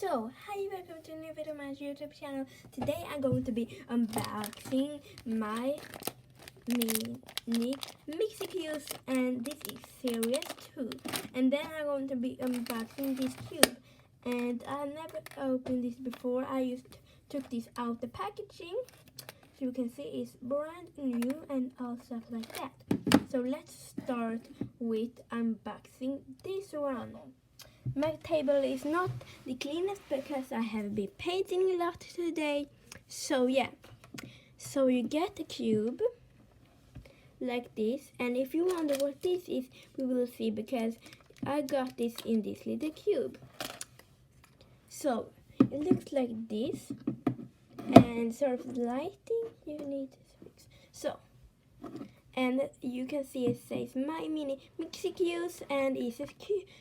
So, hi, welcome to a new video on my YouTube channel. Today I'm going to be unboxing my mini mixieq, and this is series 2. And then I'm going to be unboxing this cube. And I never opened this before. I took this out the packaging. So you can see it's brand new and all stuff like that. So let's start with unboxing this one. My table is not the cleanest because I have been painting a lot today. So yeah, so you get a cube like this, and if you wonder what this is, we will see because I got this in this little cube. So it looks like this, and sort of lighting you need to fix. So, and you can see it says my mini mixieq, and it's a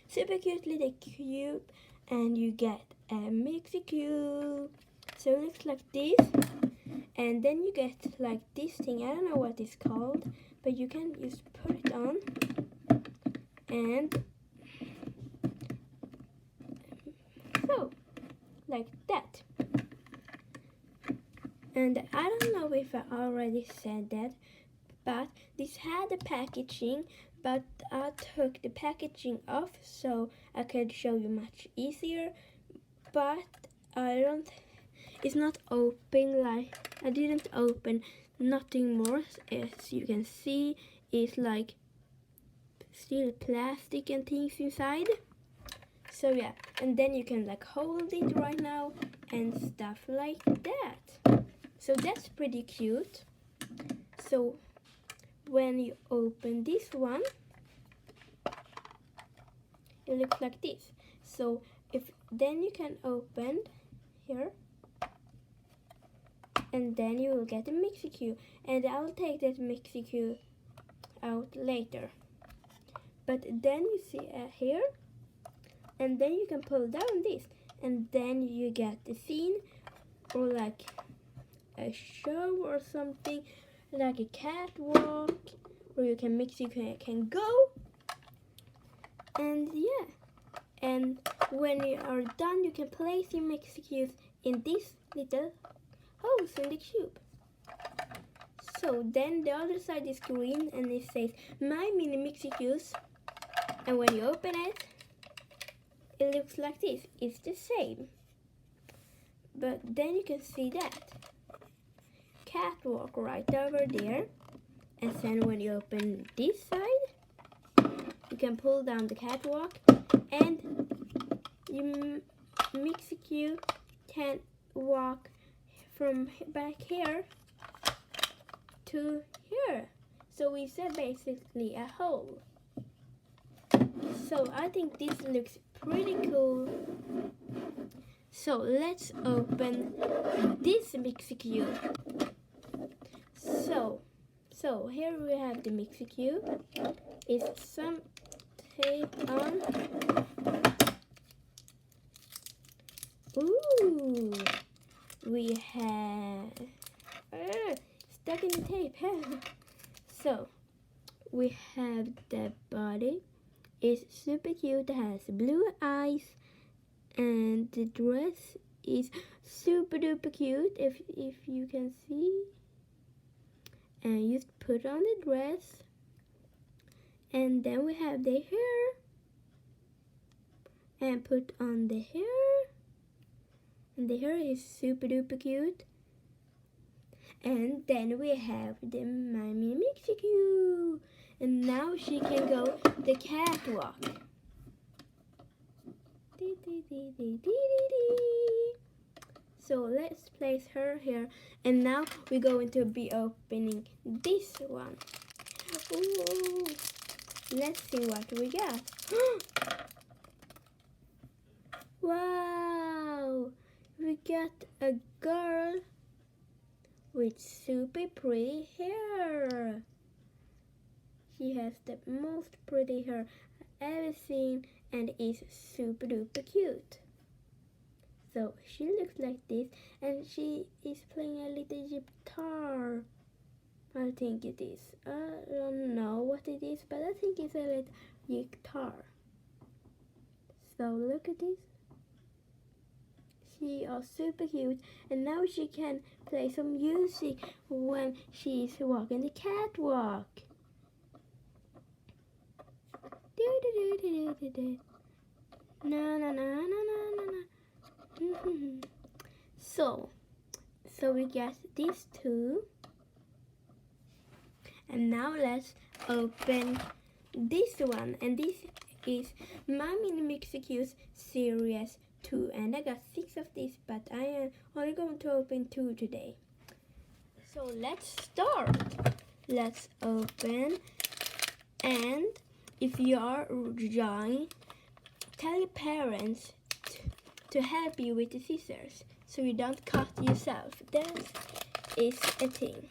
super cute little cube, and you get a mixieq. So it looks like this, and then you get like this thing. I don't know what it's called, but you can just put it on, and so like that. And I don't know if I already said that, but this had the packaging, but I took the packaging off so I could show you much easier. But it's not open, like I didn't open nothing more. As you can see, it's like still plastic and things inside. So yeah, and then you can like hold it right now and stuff like that. So that's pretty cute. So when you open this one, it looks like this. So then you can open here, and then you will get a mixieq, and I will take that mixieq out later. But then you see here, and then you can pull down this, and then you get the scene, or like a show or something, like a catwalk, where you can mixieq can go. And yeah, and when you are done, you can place your mixieq in this little holes in the cube. So then the other side is green, and it says my mini mixieq, and when you open it, it looks like this. It's the same, but then you can see that catwalk right over there. And then when you open this side, you can pull down the catwalk, and your mixieq can walk from back here to here. So it's basically a hole. So I think this looks pretty cool. So let's open this mixieq. So here we have the mixieq. It's some tape on. Ooh, we have stuck in the tape. So we have the body. It's super cute. It has blue eyes, and the dress is super duper cute. If you can see. And you put on the dress, and then we have the hair, and put on the hair, and the hair is super duper cute. And then we have the my mini mixieq, and now she can go the catwalk. So let's place her here, and now we're going to be opening this one. Ooh, let's see what we got. Wow, we got a girl with super pretty hair. She has the most pretty hair I've ever seen, and is super duper cute. So she looks like this, and she is playing a little guitar. I think it is. I don't know what it is, but I think it's a little guitar. So look at this. She is super cute, and now she can play some music when she's walking the catwalk. Na na na na na na. So we got these two, and now let's open this one, and this is my mini mixieq series 2, and I got 6 of these, but I am only going to open 2 today. So let's start. Let's open, and if you are young, tell your parents to help you with the scissors so you don't cut yourself. That is a thing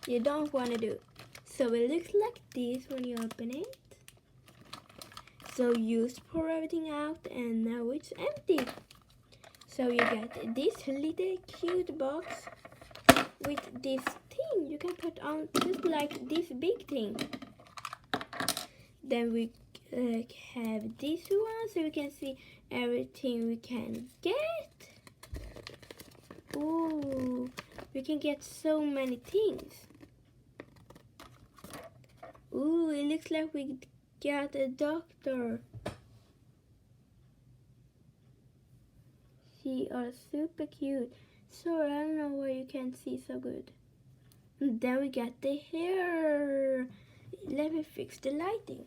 you don't want to do. So it looks like this when you open it. So you pour everything out, and now it's empty. So you get this little cute box with this thing you can put on, just like this big thing. Then we have this one, so we can see everything we can get. Ooh, we can get so many things. Ooh, it looks like we got a doctor. She is super cute. Sorry, I don't know why you can't see so good. And then we got the hair. Let me fix the lighting.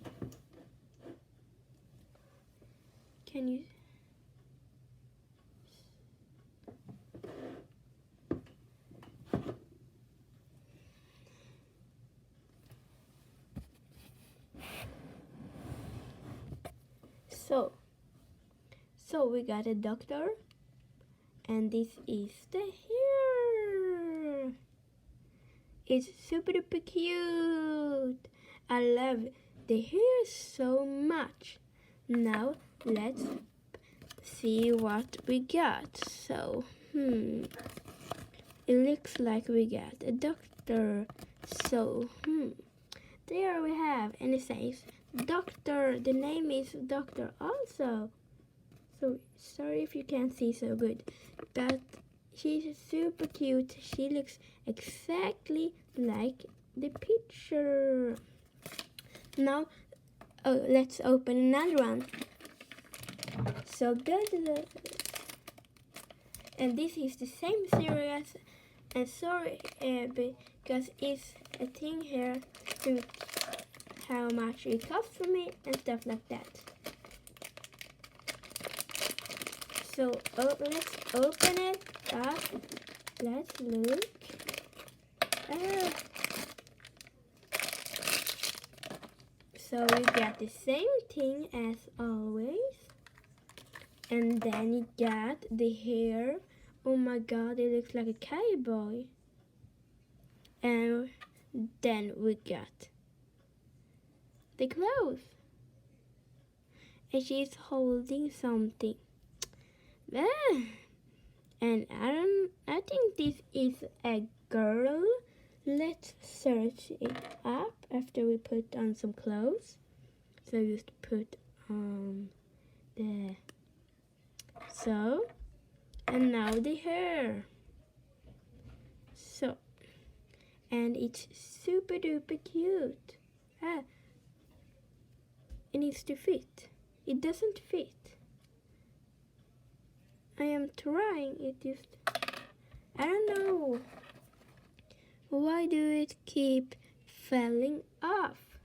Can you? So we got a doctor, and this is the hair. It's super duper cute. I love the hair so much. Now let's see what we got. So, it looks like we got a doctor. So, there we have, and it says doctor. The name is doctor also. So sorry if you can't see so good, but she's super cute. She looks exactly like the picture. Now, let's open another one. So and this is the same series. And sorry, because it's a thing here to how much it cost for me and stuff like that. So let's open it up. Let's look. So we got the same thing as always. And then you got the hair. Oh my god, it looks like a cowboy. And then we got the clothes. And she's holding something. And I think this is a girl. Let's search it up after we put on some clothes. So just put on and now the hair. So, and it's super duper cute. It needs to fit. It doesn't fit. I am trying, it just, I don't know. Why do it keep falling off?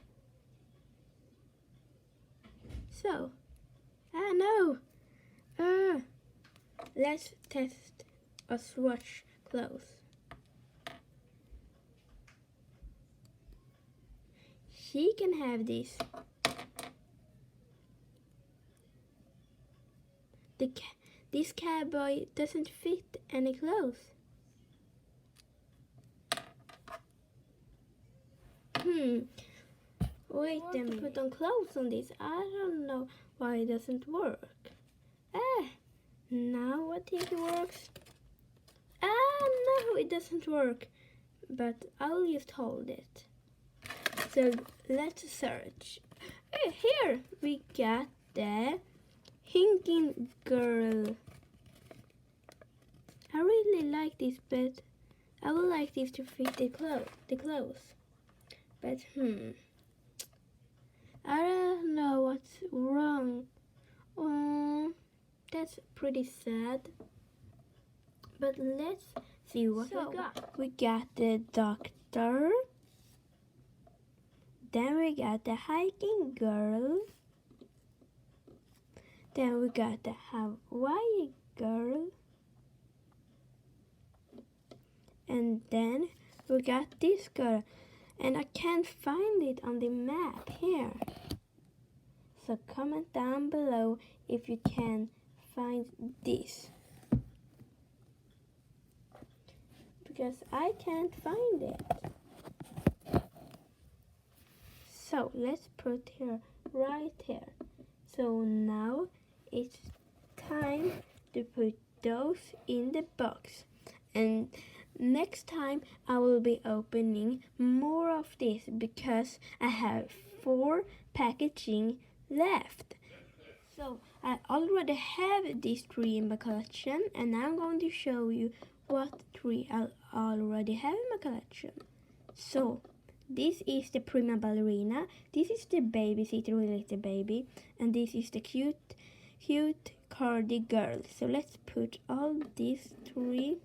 So, no. Let's test a swatch clothes. She can have this. This cowboy doesn't fit any clothes. Wait a minute. Put on clothes on this. I don't know why it doesn't work. Now I think it works. No, it doesn't work. But I'll just hold it. So let's search. Here we got the Hinking Girl. like this, but I would like this to fit the clothes. But I don't know what's wrong. That's pretty sad. But let's see what we got. We got the doctor. Then we got the hiking girl. Then we got the Hawaii girl. And then we got this girl. And I can't find it on the map here. So comment down below if you can find this. Because I can't find it. So let's put her right here. So now it's time to put those in the box. And next time I will be opening more of this because I have 4 packaging left. So I already have these 3 in my collection, and I'm going to show you what 3 I already have in my collection. So this is the prima ballerina, this is the babysitter little baby, and this is the cute cardi girl. So let's put all these 3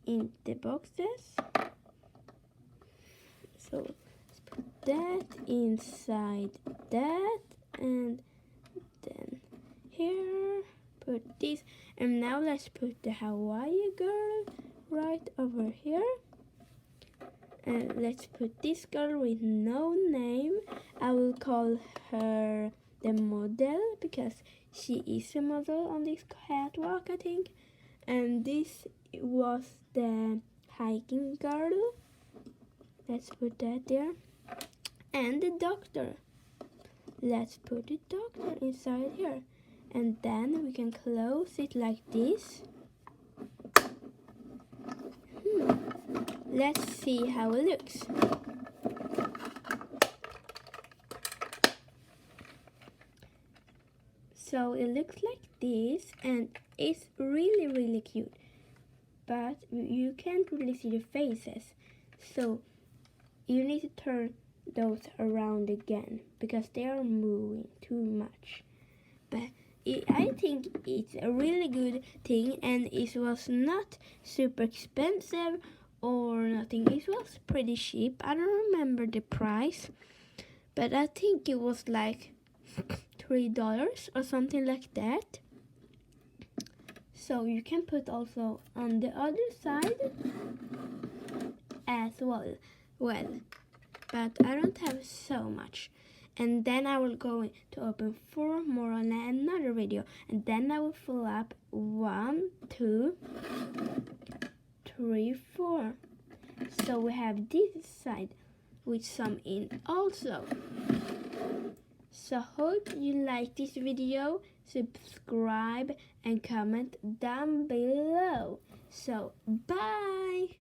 in the boxes. So let's put that inside that, and then here put this, and now let's put the Hawaii girl right over here. And let's put this girl with no name. I will call her the model because she is a model on this catwalk, I think. And this was the hiking girl. Let's put that there. And the doctor. Let's put the doctor inside here. And then we can close it like this. Let's see how it looks. So it looks like this, and it's really cute. But you can't really see the faces. So you need to turn those around again because they are moving too much. But I think it's a really good thing, and it was not super expensive or nothing. It was pretty cheap. I don't remember the price, but I think it was like $3 or something like that. So you can put also on the other side as well. But I don't have so much. And then I will go to open 4 more on another video, and then I will fill up 1, 2, 3, 4. So we have this side with some in also. So hope you like this video, subscribe and comment down below. So bye.